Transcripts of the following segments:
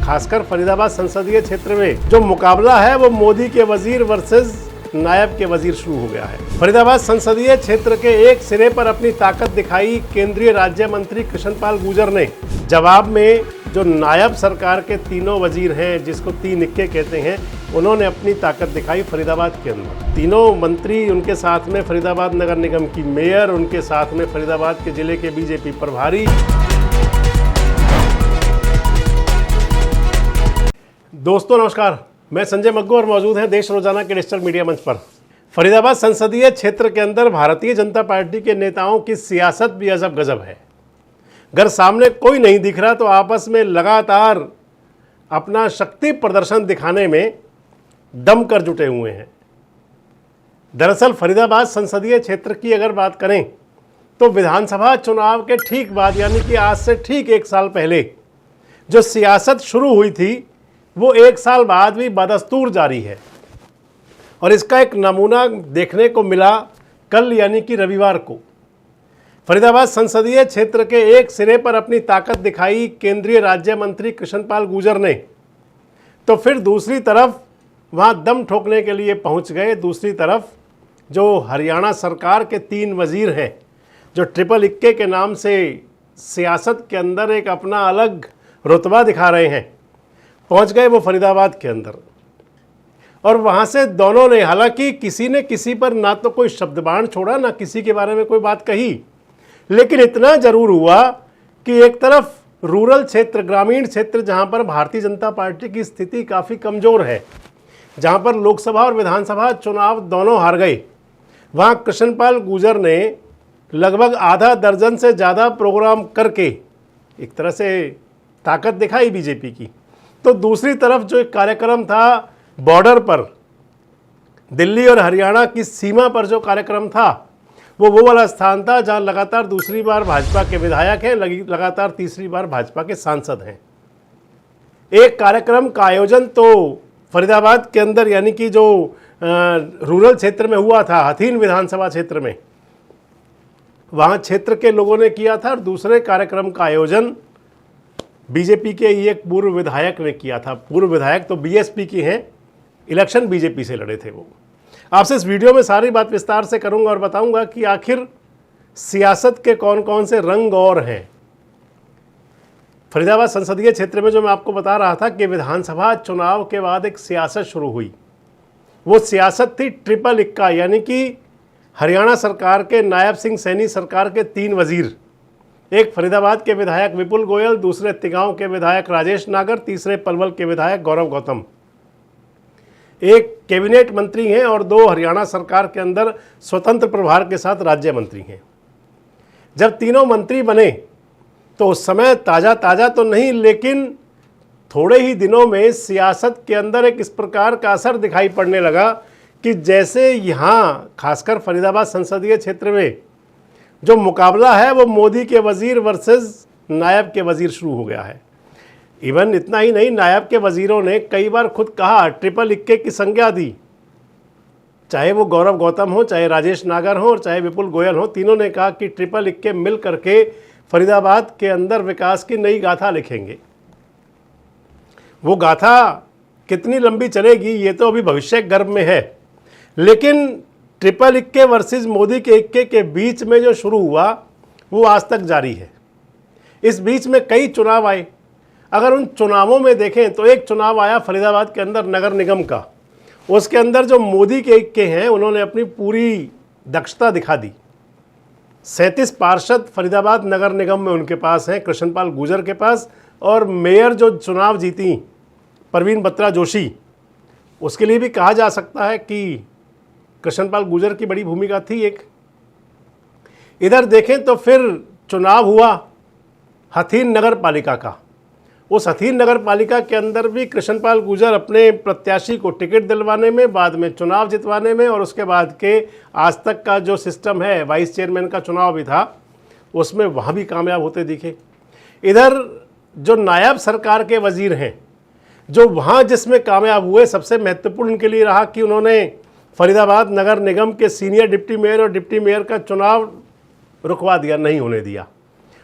खासकर फरीदाबाद संसदीय क्षेत्र में जो मुकाबला है वो मोदी के वजीर वर्सेस नायब के वजीर शुरू हो गया है। फरीदाबाद संसदीय क्षेत्र के एक सिरे पर अपनी ताकत दिखाई केंद्रीय राज्य मंत्री कृष्णपाल गुर्जर ने। जवाब में जो नायब सरकार के तीनों वजीर हैं, जिसको तीन इक्के कहते हैं, उन्होंने अपनी ताकत दिखाई फरीदाबाद के अंदर। तीनों मंत्री, उनके साथ में फरीदाबाद नगर निगम की मेयर, उनके साथ में फरीदाबाद के जिले के बीजेपी प्रभारी। दोस्तों नमस्कार, मैं संजय मग्गू और मौजूद हैं देश रोजाना के डिजिटल मीडिया मंच पर। फरीदाबाद संसदीय क्षेत्र के अंदर भारतीय जनता पार्टी के नेताओं की सियासत भी अजब गजब है। अगर सामने कोई नहीं दिख रहा तो आपस में लगातार अपना शक्ति प्रदर्शन दिखाने में दम कर जुटे हुए हैं। दरअसल फरीदाबाद संसदीय क्षेत्र की अगर बात करें तो विधानसभा चुनाव के ठीक बाद, यानी कि आज से ठीक एक साल पहले जो सियासत शुरू हुई थी वो एक साल बाद भी बदस्तूर जारी है। और इसका एक नमूना देखने को मिला कल, यानी कि रविवार को। फरीदाबाद संसदीय क्षेत्र के एक सिरे पर अपनी ताकत दिखाई केंद्रीय राज्य मंत्री कृष्णपाल गुर्जर ने, तो फिर दूसरी तरफ वहां दम ठोकने के लिए पहुंच गए। दूसरी तरफ जो हरियाणा सरकार के तीन वजीर हैं, जो ट्रिपल इक्के के नाम से सियासत के अंदर एक अपना अलग रुतबा दिखा रहे हैं, पहुंच गए वो फरीदाबाद के अंदर। और वहां से दोनों ने, हालांकि किसी ने किसी पर ना तो कोई शब्दबाण छोड़ा, ना किसी के बारे में कोई बात कही, लेकिन इतना जरूर हुआ कि एक तरफ रूरल क्षेत्र, ग्रामीण क्षेत्र, जहां पर भारतीय जनता पार्टी की स्थिति काफ़ी कमज़ोर है, जहां पर लोकसभा और विधानसभा चुनाव दोनों हार गए, वहां कृष्णपाल गुर्जर ने लगभग आधा दर्जन से ज़्यादा प्रोग्राम करके एक तरह से ताकत दिखाई बीजेपी की। तो दूसरी तरफ जो एक कार्यक्रम था बॉर्डर पर, दिल्ली और हरियाणा की सीमा पर जो कार्यक्रम था, वो वाला स्थान था जहां लगातार दूसरी बार भाजपा के विधायक हैं, लगातार तीसरी बार भाजपा के सांसद हैं। एक कार्यक्रम का आयोजन तो फरीदाबाद के अंदर, यानी कि जो रूरल क्षेत्र में हुआ था, हथीन विधानसभा क्षेत्र में, वहां क्षेत्र के लोगों ने किया था। और दूसरे कार्यक्रम का आयोजन बीजेपी के ही एक पूर्व विधायक ने किया था। पूर्व विधायक तो बीएसपी की हैं, इलेक्शन बीजेपी से लड़े थे वो। आपसे इस वीडियो में सारी बात विस्तार से करूंगा और बताऊंगा कि आखिर सियासत के कौन कौन से रंग और हैं। फरीदाबाद संसदीय क्षेत्र में जो मैं आपको बता रहा था कि विधानसभा चुनाव के बाद एक सियासत शुरू हुई, वो सियासत थी ट्रिपल इक्का, यानी कि हरियाणा सरकार के नायब सिंह सैनी सरकार के तीन वजीर, एक फरीदाबाद के विधायक विपुल गोयल, दूसरे तिगांव के विधायक राजेश नागर, तीसरे पलवल के विधायक गौरव गौतम। एक कैबिनेट मंत्री हैं और दो हरियाणा सरकार के अंदर स्वतंत्र प्रभार के साथ राज्य मंत्री हैं। जब तीनों मंत्री बने तो उस समय ताज़ा तो नहीं, लेकिन थोड़े ही दिनों में सियासत के अंदर एक इस प्रकार का असर दिखाई पड़ने लगा कि जैसे यहाँ खासकर फरीदाबाद संसदीय क्षेत्र में जो मुकाबला है वो मोदी के वजीर वर्सेस नायब के वजीर शुरू हो गया है। इवन इतना ही नहीं, नायब के वजीरों ने कई बार खुद कहा, ट्रिपल इक्के की संज्ञा दी। चाहे वो गौरव गौतम हो, चाहे राजेश नागर हो और चाहे विपुल गोयल हो, तीनों ने कहा कि ट्रिपल इक्के मिल करके फरीदाबाद के अंदर विकास की नई गाथा लिखेंगे। वो गाथा कितनी लंबी चलेगी ये तो अभी भविष्य गर्भ में है, लेकिन ट्रिपल इक्के वर्सेस मोदी के इक्के के बीच में जो शुरू हुआ वो आज तक जारी है। इस बीच में कई चुनाव आए। अगर उन चुनावों में देखें तो एक चुनाव आया फरीदाबाद के अंदर नगर निगम का, उसके अंदर जो मोदी के इक्के हैं उन्होंने अपनी पूरी दक्षता दिखा दी। 37 पार्षद फरीदाबाद नगर निगम में उनके पास हैं, कृष्णपाल गुर्जर के पास। और मेयर जो चुनाव जीती परवीन बत्रा जोशी, उसके लिए भी कहा जा सकता है कि कृष्णपाल गुर्जर की बड़ी भूमिका थी एक। इधर देखें तो फिर चुनाव हुआ हथीन नगर पालिका का। उस हथीन नगर पालिका के अंदर भी कृष्णपाल गुर्जर अपने प्रत्याशी को टिकट दिलवाने में, बाद में चुनाव जितवाने में, और उसके बाद के आज तक का जो सिस्टम है, वाइस चेयरमैन का चुनाव भी था, उसमें वहाँ भी कामयाब होते दिखे। इधर जो नायब सरकार के वजीर हैं, जो वहाँ जिसमें कामयाब हुए, सबसे महत्वपूर्ण उनके लिए रहा कि उन्होंने फरीदाबाद नगर निगम के सीनियर डिप्टी मेयर और डिप्टी मेयर का चुनाव रुकवा दिया, नहीं होने दिया।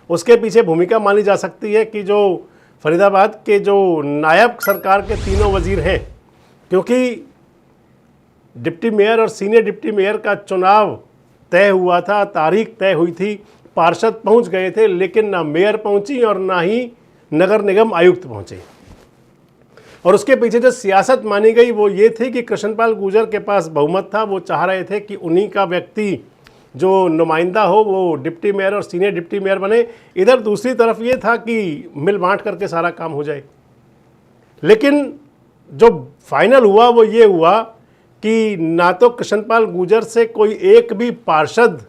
उसके पीछे भूमिका मानी जा सकती है कि जो फरीदाबाद के जो नायब सरकार के तीनों वजीर हैं, क्योंकि डिप्टी मेयर और सीनियर डिप्टी मेयर का चुनाव तय हुआ था, तारीख तय हुई थी, पार्षद पहुंच गए थे, लेकिन ना मेयर पहुंची और ना ही नगर निगम आयुक्त पहुंचे। और उसके पीछे जो सियासत मानी गई वो ये थी कि कृष्णपाल गुर्जर के पास बहुमत था, वो चाह रहे थे कि उन्हीं का व्यक्ति जो नुमाइंदा हो वो डिप्टी मेयर और सीनियर डिप्टी मेयर बने। इधर दूसरी तरफ ये था कि मिल बांट करके सारा काम हो जाए। लेकिन जो फाइनल हुआ वो ये हुआ कि ना तो कृष्णपाल गुर्जर से कोई एक भी पार्षद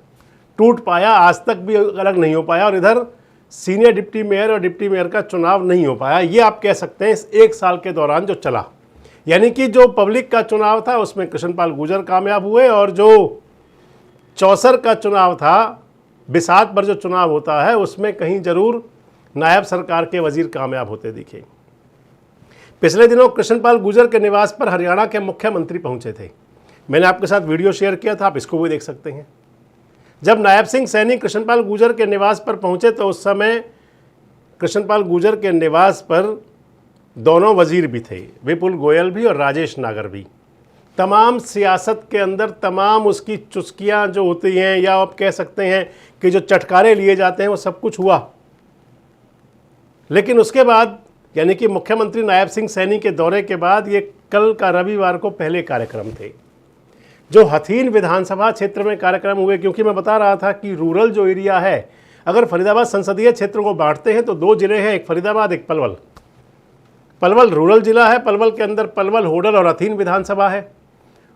टूट पाया, आज तक भी अलग नहीं हो पाया, और इधर सीनियर डिप्टी मेयर और डिप्टी मेयर का चुनाव नहीं हो पाया। ये आप कह सकते हैं इस एक साल के दौरान जो चला, यानी कि जो पब्लिक का चुनाव था उसमें कृष्णपाल गुर्जर कामयाब हुए, और जो चौसर का चुनाव था, बिसात पर जो चुनाव होता है, उसमें कहीं जरूर नायब सरकार के वजीर कामयाब होते दिखे। पिछले दिनों कृष्णपाल गुर्जर के निवास पर हरियाणा के मुख्यमंत्री पहुंचे थे। मैंने आपके साथ वीडियो शेयर किया था, आप इसको भी देख सकते हैं। जब नायब सिंह सैनी कृष्णपाल गुर्जर के निवास पर पहुंचे तो उस समय कृष्णपाल गुर्जर के निवास पर दोनों वजीर भी थे, विपुल गोयल भी और राजेश नागर भी। तमाम सियासत के अंदर तमाम उसकी चुस्कियां जो होती हैं, या आप कह सकते हैं कि जो चटकारे लिए जाते हैं, वो सब कुछ हुआ। लेकिन उसके बाद, यानी कि मुख्यमंत्री नायब सिंह सैनी के दौरे के बाद, ये कल का रविवार को पहले कार्यक्रम थे जो हथीन विधानसभा क्षेत्र में कार्यक्रम हुए। क्योंकि मैं बता रहा था कि रूरल जो एरिया है, अगर फरीदाबाद संसदीय क्षेत्र को बांटते हैं तो दो जिले हैं, एक फरीदाबाद एक पलवल। पलवल रूरल जिला है, पलवल के अंदर पलवल, होडल और हथीन विधानसभा है,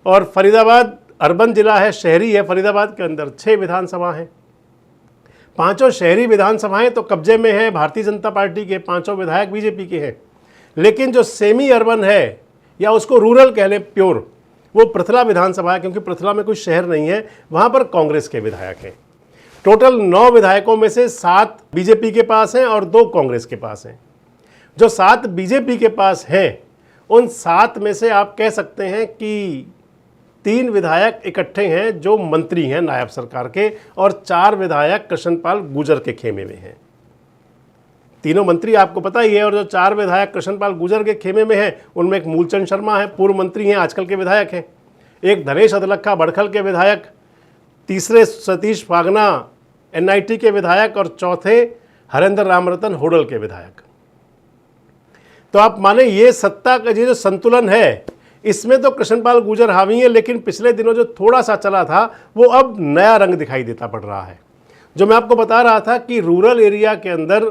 और फरीदाबाद अर्बन जिला है, शहरी है। फरीदाबाद के अंदर 6 विधानसभा हैं। पांचों शहरी विधानसभाएं तो कब्जे में हैं भारतीय जनता पार्टी के, पांचों विधायक बीजेपी के हैं। लेकिन जो सेमी अर्बन है, या उसको रूरल कह लें प्योर, वो पृथला विधानसभा है, क्योंकि पृथला में कोई शहर नहीं है, वहां पर कांग्रेस के विधायक हैं। टोटल 9 विधायकों में से 7 बीजेपी के पास हैं और 2 कांग्रेस के पास हैं। जो 7 बीजेपी के पास हैं, उन 7 में से आप कह सकते हैं कि 3 विधायक इकट्ठे हैं जो मंत्री हैं नायब सरकार के, और 4 विधायक कृष्णपाल गुर्जर के खेमे में हैं। तीनों मंत्री आपको पता ही है, और जो 4 विधायक कृष्णपाल गुर्जर के खेमे में हैं, उनमें एक मूलचंद शर्मा है, पूर्व मंत्री हैं, आजकल के विधायक हैं। एक धनेश अदलखा बड़खल के विधायक, तीसरे सतीश फागना NIT के विधायक, और चौथे हरेंद्र रामरतन होडल के विधायक। तो आप माने ये सत्ता का जो संतुलन है, इसमें तो कृष्णपाल गुर्जर हावी है। लेकिन पिछले दिनों जो थोड़ा सा चला था, वो अब नया रंग दिखाई देता पड़ रहा है। जो मैं आपको बता रहा था कि रूरल एरिया के अंदर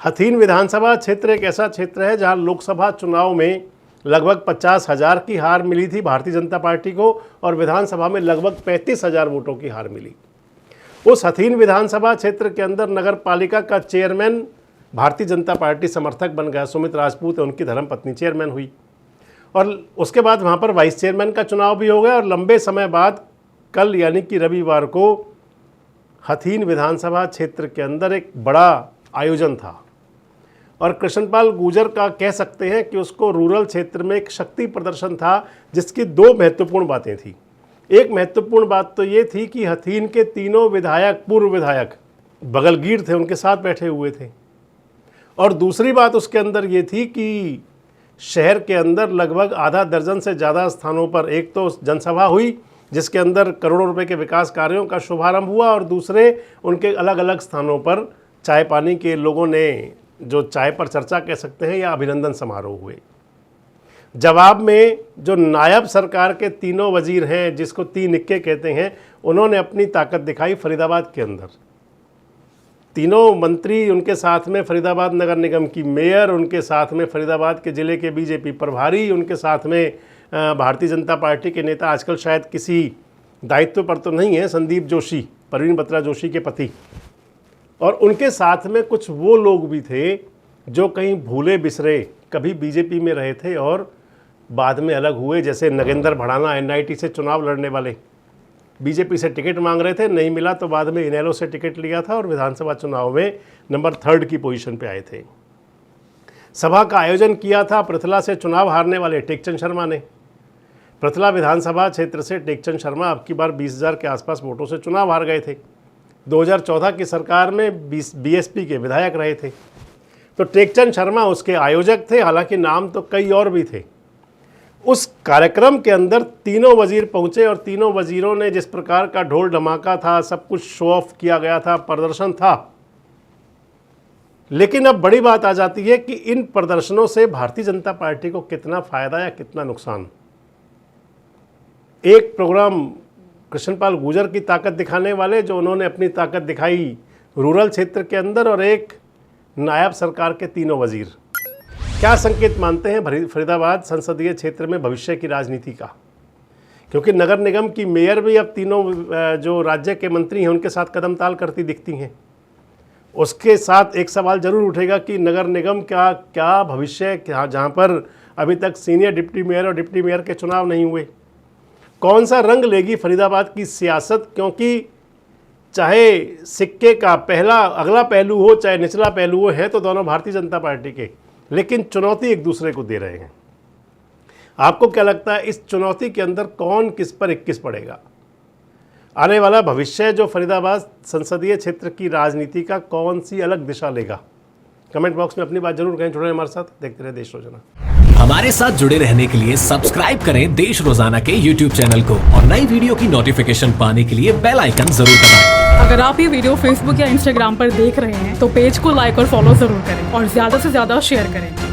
हथीन विधानसभा क्षेत्र एक ऐसा क्षेत्र है जहां लोकसभा चुनाव में लगभग 50,000 की हार मिली थी भारतीय जनता पार्टी को, और विधानसभा में लगभग 35,000 वोटों की हार मिली। उस हथीन विधानसभा क्षेत्र के अंदर नगर पालिका का चेयरमैन भारतीय जनता पार्टी समर्थक बन गया, सुमित राजपूत, उनकी धर्मपत्नी चेयरमैन हुई। और उसके बाद वहाँ पर वाइस चेयरमैन का चुनाव भी हो गया, और लंबे समय बाद कल यानी कि रविवार को हथीन विधानसभा क्षेत्र के अंदर एक बड़ा आयोजन था। और कृष्णपाल गुर्जर का कह सकते हैं कि उसको रूरल क्षेत्र में एक शक्ति प्रदर्शन था, जिसकी 2 महत्वपूर्ण बातें थी। एक महत्वपूर्ण बात तो ये थी कि हथीन के तीनों विधायक, पूर्व विधायक बगलगीर थे, उनके साथ बैठे हुए थे। और दूसरी बात उसके अंदर ये थी कि शहर के अंदर लगभग आधा दर्जन से ज़्यादा स्थानों पर एक तो जनसभा हुई, जिसके अंदर करोड़ों रुपए के विकास कार्यों का शुभारंभ हुआ, और दूसरे उनके अलग अलग स्थानों पर चाय पानी के लोगों ने जो चाय पर चर्चा कह सकते हैं, या अभिनंदन समारोह हुए। जवाब में जो नायब सरकार के तीनों वजीर हैं, जिसको 3 इक्के कहते हैं, उन्होंने अपनी ताकत दिखाई फरीदाबाद के अंदर। तीनों मंत्री, उनके साथ में फरीदाबाद नगर निगम की मेयर, उनके साथ में फरीदाबाद के ज़िले के बीजेपी प्रभारी, उनके साथ में भारतीय जनता पार्टी के नेता, आजकल शायद किसी दायित्व पर तो नहीं है, संदीप जोशी, परवीन बत्रा जोशी के पति, और उनके साथ में कुछ वो लोग भी थे जो कहीं भूले बिसरे, कभी बीजेपी में रहे थे और बाद में अलग हुए। जैसे नगेंद्र भड़ाना NIT से चुनाव लड़ने वाले, बीजेपी से टिकट मांग रहे थे, नहीं मिला तो बाद में इनेलो से टिकट लिया था और विधानसभा चुनाव में नंबर 3 की पोजीशन पे आए थे। सभा का आयोजन किया था पृथला से चुनाव हारने वाले टेकचंद शर्मा ने। पृथला विधानसभा क्षेत्र से टेकचंद शर्मा अब की बार 20,000 के आसपास वोटों से चुनाव हार गए थे। 2014 की सरकार में BSP के विधायक रहे थे। तो टेकचंद शर्मा उसके आयोजक थे, हालांकि नाम तो कई और भी थे। उस कार्यक्रम के अंदर तीनों वजीर पहुंचे और तीनों वजीरों ने जिस प्रकार का ढोल धमाका था, सब कुछ शो ऑफ किया गया था, प्रदर्शन था। लेकिन अब बड़ी बात आ जाती है कि इन प्रदर्शनों से भारतीय जनता पार्टी को कितना फायदा या कितना नुकसान। एक प्रोग्राम कृष्णपाल गुर्जर की ताकत दिखाने वाले, जो उन्होंने अपनी ताकत दिखाई रूरल क्षेत्र के अंदर, और एक नायब सरकार के तीनों वजीर। क्या संकेत मानते हैं फरीदाबाद संसदीय क्षेत्र में भविष्य की राजनीति का? क्योंकि नगर निगम की मेयर भी अब तीनों जो राज्य के मंत्री हैं उनके साथ कदम ताल करती दिखती हैं। उसके साथ एक सवाल जरूर उठेगा कि नगर निगम का क्या भविष्य, क्या जहाँ पर अभी तक सीनियर डिप्टी मेयर और डिप्टी मेयर के चुनाव नहीं हुए, कौन सा रंग लेगी फरीदाबाद की सियासत? क्योंकि चाहे सिक्के का अगला पहलू हो, चाहे निचला पहलू हो, है तो दोनों भारतीय जनता पार्टी के, लेकिन चुनौती एक दूसरे को दे रहे हैं। आपको क्या लगता है इस चुनौती के अंदर कौन किस पर 21 पड़ेगा? आने वाला भविष्य जो फरीदाबाद संसदीय क्षेत्र की राजनीति का कौन सी अलग दिशा लेगा? कमेंट बॉक्स में अपनी बात जरूर कहें। जुड़े हमारे साथ, देखते रहे देश रोजाना। हमारे साथ जुड़े रहने के लिए सब्सक्राइब करें देश रोजाना के YouTube चैनल को और नई वीडियो की नोटिफिकेशन पाने के लिए बेल आइकन जरूर दबाएं। अगर आप ये वीडियो Facebook या Instagram पर देख रहे हैं तो पेज को लाइक और फॉलो जरूर करें और ज्यादा से ज्यादा शेयर करें।